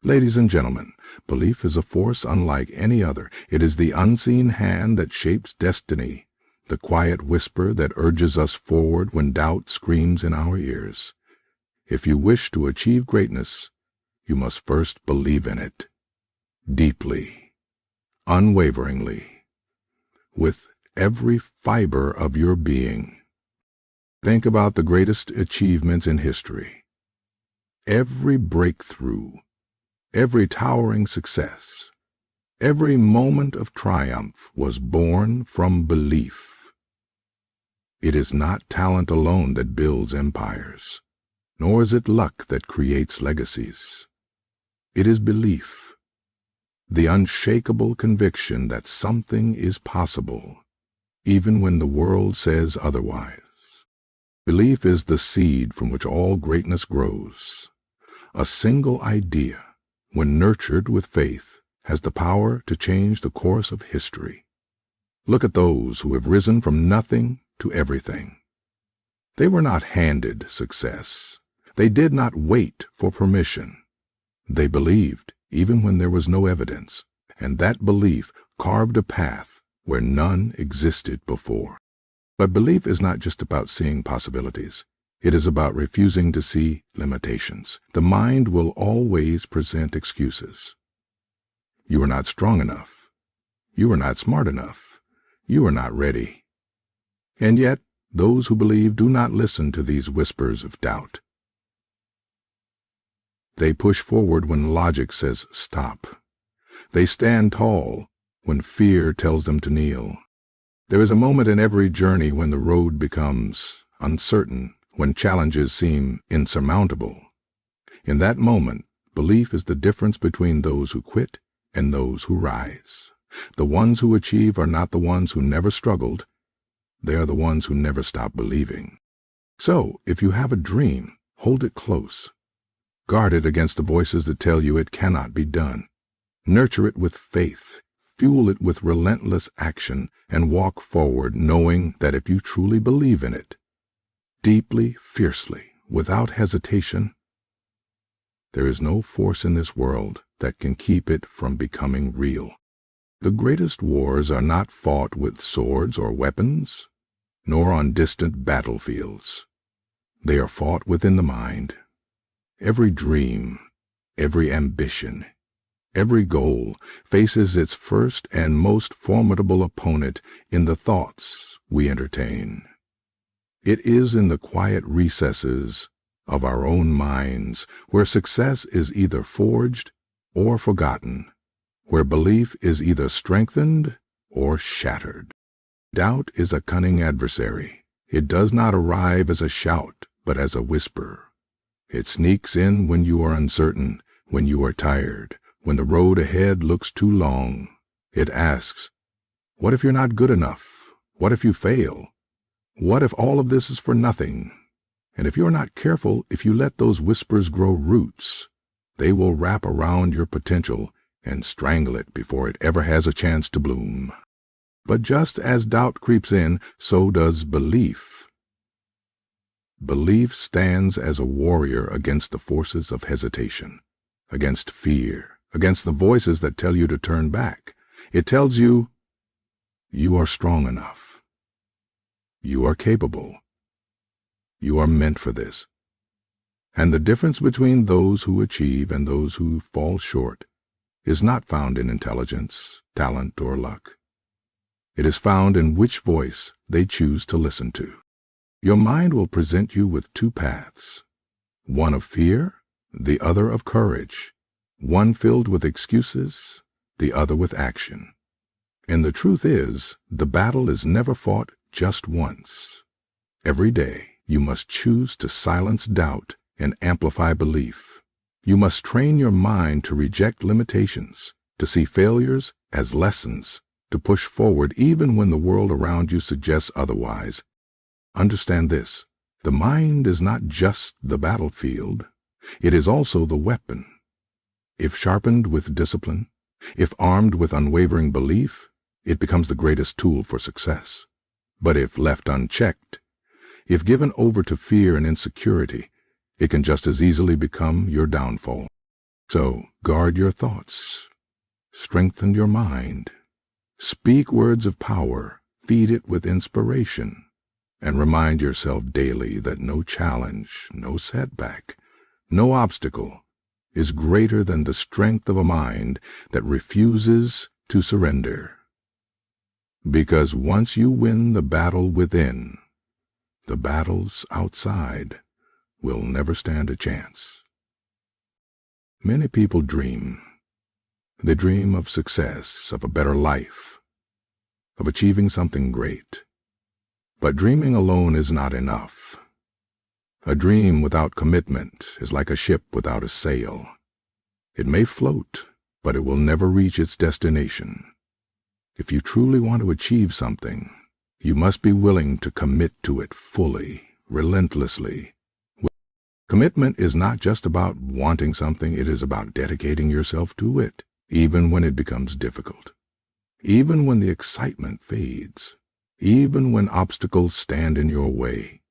Ladies and gentlemen, belief is a force unlike any other. It is the unseen hand that shapes destiny, the quiet whisper that urges us forward when doubt screams in our ears. If you wish to achieve greatness, you must first believe in it, deeply, unwaveringly, with every fiber of your being. Think about the greatest achievements in history. Every breakthrough, every towering success, every moment of triumph was born from belief. It is not talent alone that builds empires, nor is it luck that creates legacies. It is belief, the unshakable conviction that something is possible, even when the world says otherwise. Belief is the seed from which all greatness grows. A single idea, when nurtured with faith, has the power to change the course of history. Look at those who have risen from nothing to everything. They were not handed success. They did not wait for permission. They believed even when there was no evidence, and that belief carved a path where none existed before. But belief is not just about seeing possibilities. It is about refusing to see limitations. The mind will always present excuses. You are not strong enough. You are not smart enough. You are not ready. And yet, those who believe do not listen to these whispers of doubt. They push forward when logic says stop. They stand tall when fear tells them to kneel. There is a moment in every journey when the road becomes uncertain, when challenges seem insurmountable. In that moment, belief is the difference between those who quit and those who rise. The ones who achieve are not the ones who never struggled. They are the ones who never stop believing. So, if you have a dream, hold it close. Guard it against the voices that tell you it cannot be done. Nurture it with faith, fuel it with relentless action, and walk forward knowing that if you truly believe in it, deeply, fiercely, without hesitation, there is no force in this world that can keep it from becoming real. The greatest wars are not fought with swords or weapons, nor on distant battlefields. They are fought within the mind. Every dream, every ambition, every goal faces its first and most formidable opponent in the thoughts we entertain. It is in the quiet recesses of our own minds where success is either forged or forgotten, where belief is either strengthened or shattered. Doubt is a cunning adversary. It does not arrive as a shout, but as a whisper. It sneaks in when you are uncertain, when you are tired, when the road ahead looks too long. It asks, what if you're not good enough? What if you fail? What if all of this is for nothing? And if you're not careful, if you let those whispers grow roots, they will wrap around your potential and strangle it before it ever has a chance to bloom. But just as doubt creeps in, so does belief. Belief stands as a warrior against the forces of hesitation, against fear, against the voices that tell you to turn back. It tells you, you are strong enough. You are capable. You are meant for this. And the difference between those who achieve and those who fall short is not found in intelligence, talent, or luck. It is found in which voice they choose to listen to. Your mind will present you with two paths, one of fear, the other of courage, one filled with excuses, the other with action. And the truth is, the battle is never fought just once. Every day, you must choose to silence doubt and amplify belief. You must train your mind to reject limitations, to see failures as lessons, to push forward even when the world around you suggests otherwise. Understand this, the mind is not just the battlefield, it is also the weapon. If sharpened with discipline, if armed with unwavering belief, it becomes the greatest tool for success. But if left unchecked, if given over to fear and insecurity, it can just as easily become your downfall. So guard your thoughts, strengthen your mind, speak words of power, feed it with inspiration, and remind yourself daily that no challenge, no setback, no obstacle is greater than the strength of a mind that refuses to surrender. Because once you win the battle within, the battles outside will never stand a chance. Many people dream. They dream of success, of a better life, of achieving something great. But dreaming alone is not enough. A dream without commitment is like a ship without a sail. It may float, but it will never reach its destination. If you truly want to achieve something, you must be willing to commit to it fully, relentlessly. Commitment is not just about wanting something, it is about dedicating yourself to it, even when it becomes difficult, even when the excitement fades, even when obstacles stand in your way.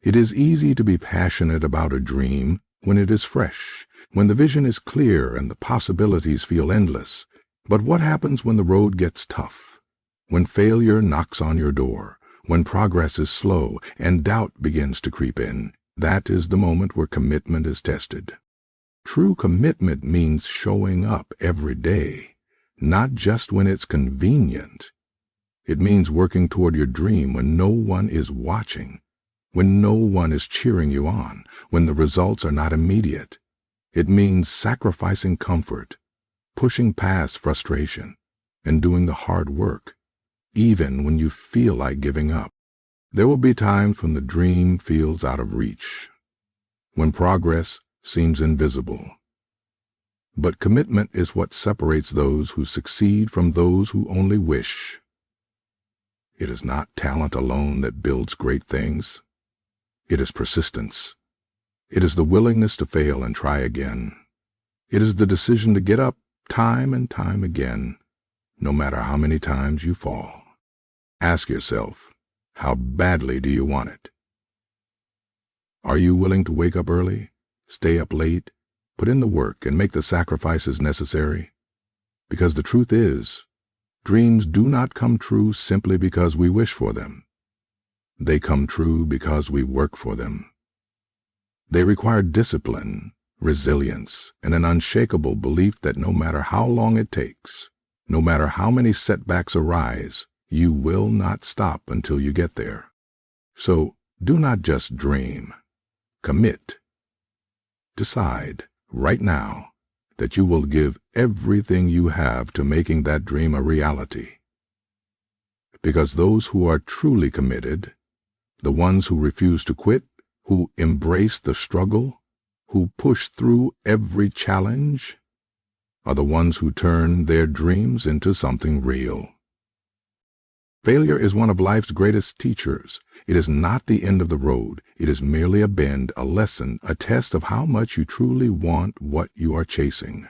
It is easy to be passionate about a dream when it is fresh, when the vision is clear and the possibilities feel endless. But what happens when the road gets tough, when failure knocks on your door, when progress is slow and doubt begins to creep in? That is the moment where commitment is tested. True commitment means showing up every day, not just when it's convenient. It means working toward your dream when no one is watching, when no one is cheering you on, when the results are not immediate. It means sacrificing comfort, pushing past frustration, and doing the hard work, even when you feel like giving up. There will be times when the dream feels out of reach, when progress seems invisible. But commitment is what separates those who succeed from those who only wish. It is not talent alone that builds great things. It is persistence. It is the willingness to fail and try again. It is the decision to get up time and time again, no matter how many times you fall. Ask yourself, how badly do you want it? Are you willing to wake up early, stay up late, put in the work, and make the sacrifices necessary? Because the truth is, dreams do not come true simply because we wish for them. They come true because we work for them. They require discipline, resilience, and an unshakable belief that no matter how long it takes, no matter how many setbacks arise, you will not stop until you get there. So do not just dream. Commit. Decide right now that you will give everything you have to making that dream a reality. Because those who are truly committed, the ones who refuse to quit, who embrace the struggle, who push through every challenge, are the ones who turn their dreams into something real. Failure is one of life's greatest teachers. It is not the end of the road. It is merely a bend, a lesson, a test of how much you truly want what you are chasing.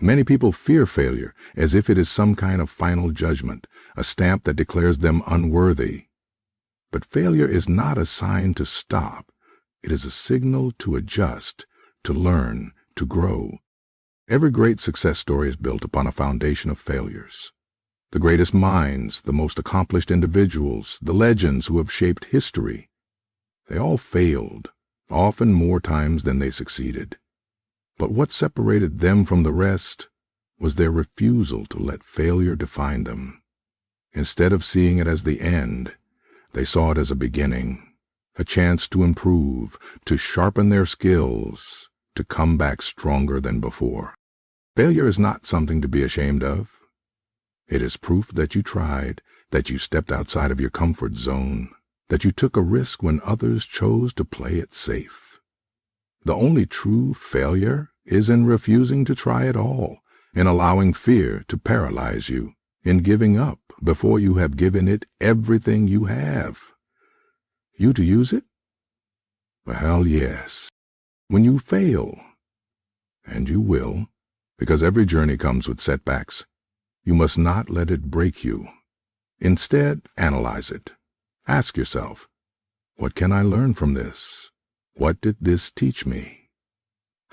Many people fear failure as if it is some kind of final judgment, a stamp that declares them unworthy. But failure is not a sign to stop. It is a signal to adjust, to learn, to grow. Every great success story is built upon a foundation of failures. The greatest minds, the most accomplished individuals, the legends who have shaped history, they all failed, often more times than they succeeded. But what separated them from the rest was their refusal to let failure define them. Instead of seeing it as the end, they saw it as a beginning, a chance to improve, to sharpen their skills, to come back stronger than before. Failure is not something to be ashamed of. It is proof that you tried, that you stepped outside of your comfort zone, that you took a risk when others chose to play it safe. The only true failure is in refusing to try at all, in allowing fear to paralyze you, in giving up before you have given it everything you have. You to use it? Well, yes. When you fail, and you will, because every journey comes with setbacks, you must not let it break you. Instead, analyze it. Ask yourself, what can I learn from this? What did this teach me?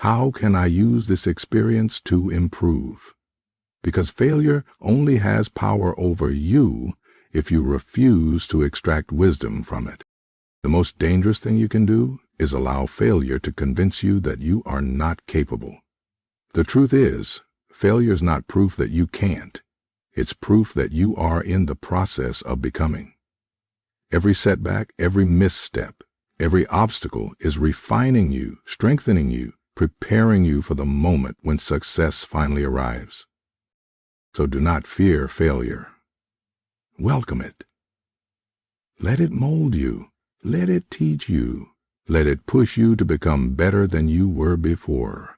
How can I use this experience to improve? Because failure only has power over you if you refuse to extract wisdom from it. The most dangerous thing you can do is allow failure to convince you that you are not capable. The truth is, failure is not proof that you can't. It's proof that you are in the process of becoming. Every setback, every misstep, every obstacle is refining you, strengthening you, preparing you for the moment when success finally arrives. So do not fear failure. Welcome it. Let it mold you. Let it teach you. Let it push you to become better than you were before.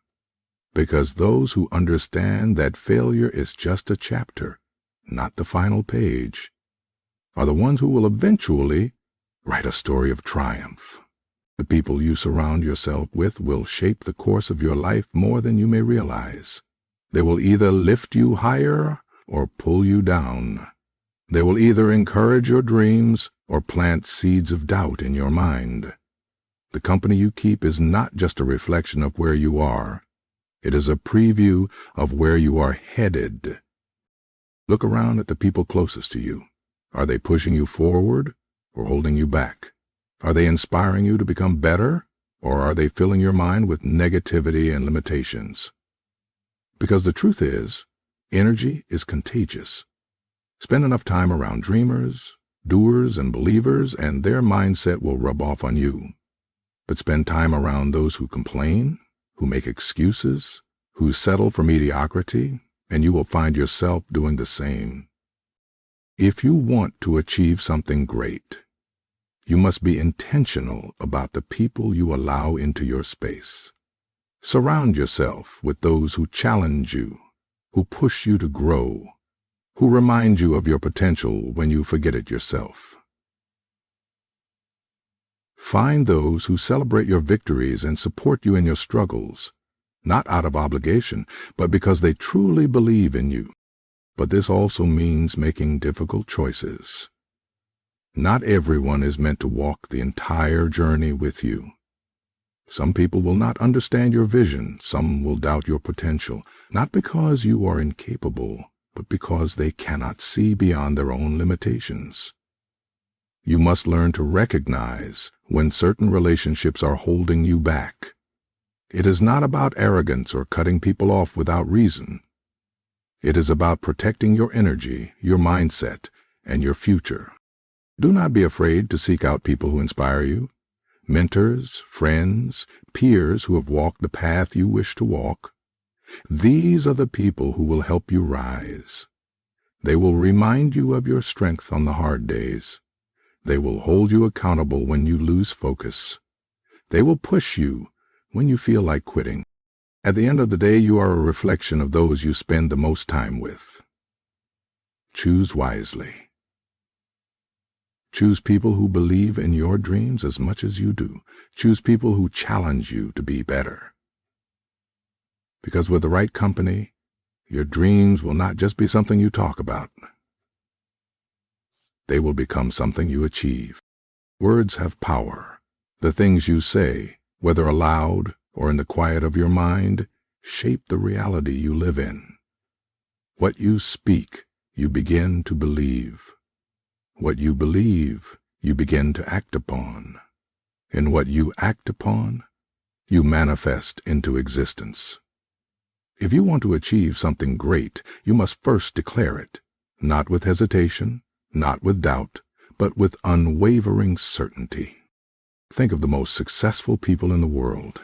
Because those who understand that failure is just a chapter, not the final page, are the ones who will eventually write a story of triumph. The people you surround yourself with will shape the course of your life more than you may realize. They will either lift you higher or pull you down. They will either encourage your dreams or plant seeds of doubt in your mind. The company you keep is not just a reflection of where you are. It is a preview of where you are headed. Look around at the people closest to you. Are they pushing you forward or holding you back? Are they inspiring you to become better, or are they filling your mind with negativity and limitations? Because the truth is, energy is contagious. Spend enough time around dreamers, doers, and believers, and their mindset will rub off on you. But spend time around those who complain, who make excuses, who settle for mediocrity, and you will find yourself doing the same. If you want to achieve something great, you must be intentional about the people you allow into your space. Surround yourself with those who challenge you, who push you to grow, who remind you of your potential when you forget it yourself. Find those who celebrate your victories and support you in your struggles, not out of obligation, but because they truly believe in you. But this also means making difficult choices. Not everyone is meant to walk the entire journey with you. Some people will not understand your vision. Some will doubt your potential, not because you are incapable, but because they cannot see beyond their own limitations. You must learn to recognize when certain relationships are holding you back. It is not about arrogance or cutting people off without reason. It is about protecting your energy, your mindset, and your future. Do not be afraid to seek out people who inspire you. Mentors, friends, peers who have walked the path you wish to walk. These are the people who will help you rise. They will remind you of your strength on the hard days. They will hold you accountable when you lose focus. They will push you when you feel like quitting. At the end of the day, you are a reflection of those you spend the most time with. Choose wisely. Choose people who believe in your dreams as much as you do. Choose people who challenge you to be better. Because with the right company, your dreams will not just be something you talk about. They will become something you achieve. Words have power. The things you say, whether aloud or in the quiet of your mind, shape the reality you live in. What you speak, you begin to believe. What you believe, you begin to act upon. And what you act upon, you manifest into existence. If you want to achieve something great, you must first declare it, not with hesitation, not with doubt, but with unwavering certainty. Think of the most successful people in the world.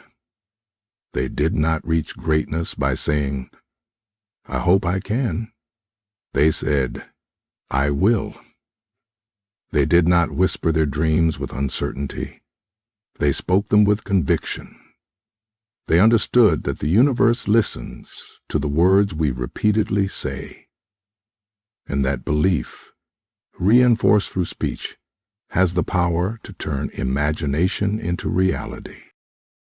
They did not reach greatness by saying, "I hope I can." They said, "I will." They did not whisper their dreams with uncertainty. They spoke them with conviction. They understood that the universe listens to the words we repeatedly say. And that belief, reinforced through speech, has the power to turn imagination into reality.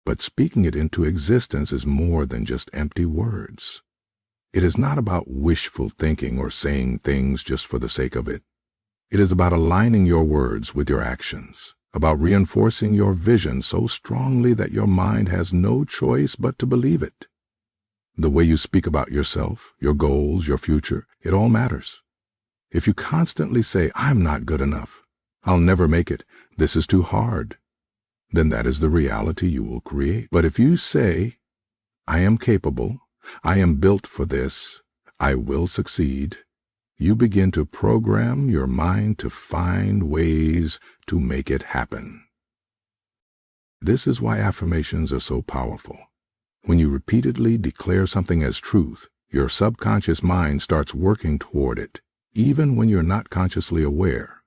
But speaking it into existence is more than just empty words. It is not about wishful thinking or saying things just for the sake of it. It is about aligning your words with your actions, about reinforcing your vision so strongly that your mind has no choice but to believe it. The way you speak about yourself, your goals, your future, it all matters. If you constantly say, "I'm not good enough," "I'll never make it," "This is too hard," then that is the reality you will create. But if you say, "I am capable, I am built for this, I will succeed," you begin to program your mind to find ways to make it happen. This is why affirmations are so powerful. When you repeatedly declare something as truth, your subconscious mind starts working toward it, even when you're not consciously aware.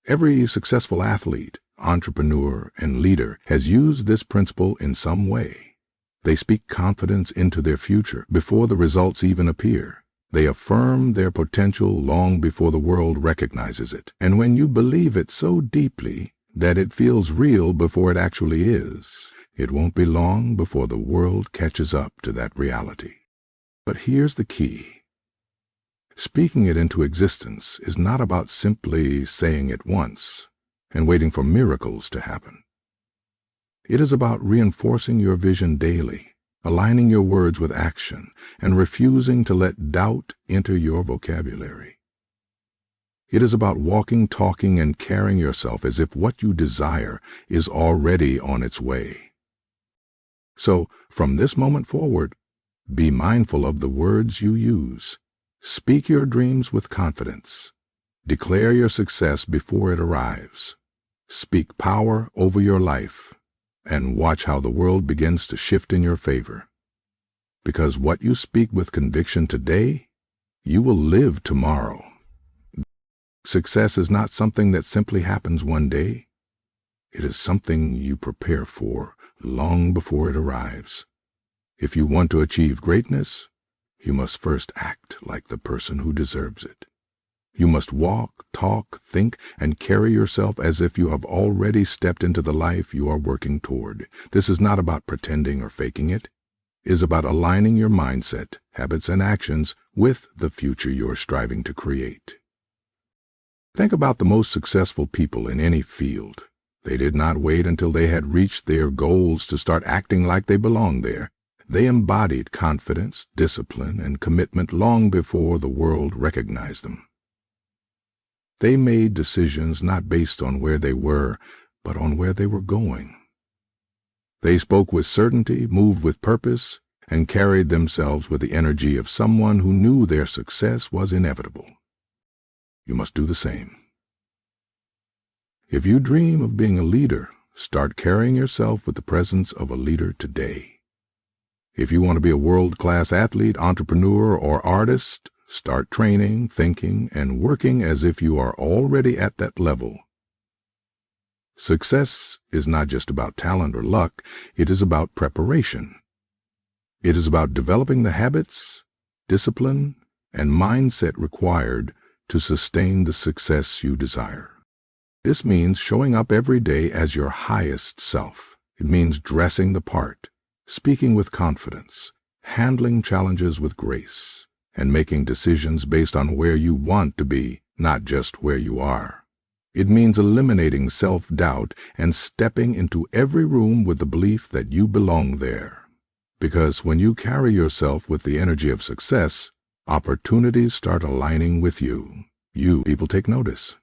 Every successful athlete, entrepreneur, and leader has used this principle in some way. They speak confidence into their future before the results even appear. They affirm their potential long before the world recognizes it. And when you believe it so deeply that it feels real before it actually is, it won't be long before the world catches up to that reality. But here's the key. Speaking it into existence is not about simply saying it once and waiting for miracles to happen. It is about reinforcing your vision daily, aligning your words with action, and refusing to let doubt enter your vocabulary. It is about walking, talking, and carrying yourself as if what you desire is already on its way. So, from this moment forward, be mindful of the words you use. Speak your dreams with confidence. Declare your success before it arrives. Speak power over your life, and watch how the world begins to shift in your favor. Because what you speak with conviction today, you will live tomorrow. Success is not something that simply happens one day. It is something you prepare for long before it arrives. If you want to achieve greatness, you must first act like the person who deserves it. You must walk, talk, think, and carry yourself as if you have already stepped into the life you are working toward. This is not about pretending or faking it. It is about aligning your mindset, habits, and actions with the future you're striving to create. Think about the most successful people in any field. They did not wait until they had reached their goals to start acting like they belonged there. They embodied confidence, discipline, and commitment long before the world recognized them. They made decisions not based on where they were, but on where they were going. They spoke with certainty, moved with purpose, and carried themselves with the energy of someone who knew their success was inevitable. You must do the same. If you dream of being a leader, start carrying yourself with the presence of a leader today. If you want to be a world-class athlete, entrepreneur, or artist, start training, thinking, and working as if you are already at that level. Success is not just about talent or luck, it is about preparation. It is about developing the habits, discipline, and mindset required to sustain the success you desire. This means showing up every day as your highest self. It means dressing the part, speaking with confidence, handling challenges with grace, and making decisions based on where you want to be, not just where you are. It means eliminating self-doubt and stepping into every room with the belief that you belong there. Because when you carry yourself with the energy of success, opportunities start aligning with you. People take notice.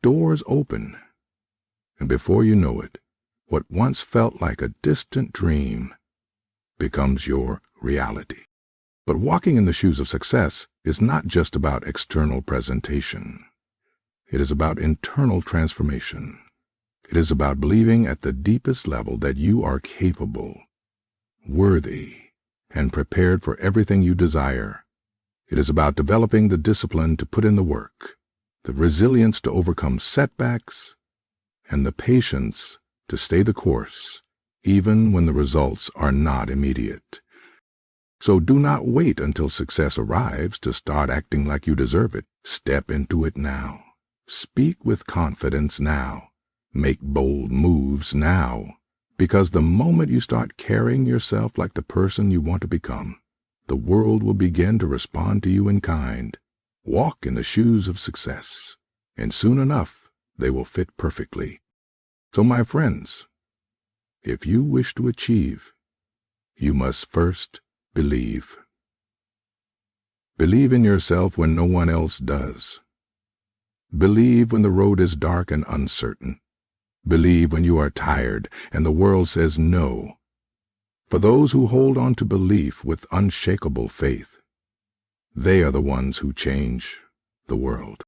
Doors open. And before you know it, what once felt like a distant dream becomes your reality. But walking in the shoes of success is not just about external presentation. It is about internal transformation. It is about believing at the deepest level that you are capable, worthy, and prepared for everything you desire. It is about developing the discipline to put in the work, the resilience to overcome setbacks, and the patience to stay the course, even when the results are not immediate. So do not wait until success arrives to start acting like you deserve it. Step into it now. Speak with confidence now. Make bold moves now. Because the moment you start carrying yourself like the person you want to become, the world will begin to respond to you in kind. Walk in the shoes of success, and soon enough, they will fit perfectly. So, my friends, if you wish to achieve, you must first believe. Believe in yourself when no one else does. Believe when the road is dark and uncertain. Believe when you are tired and the world says no. For those who hold on to belief with unshakable faith, they are the ones who change the world.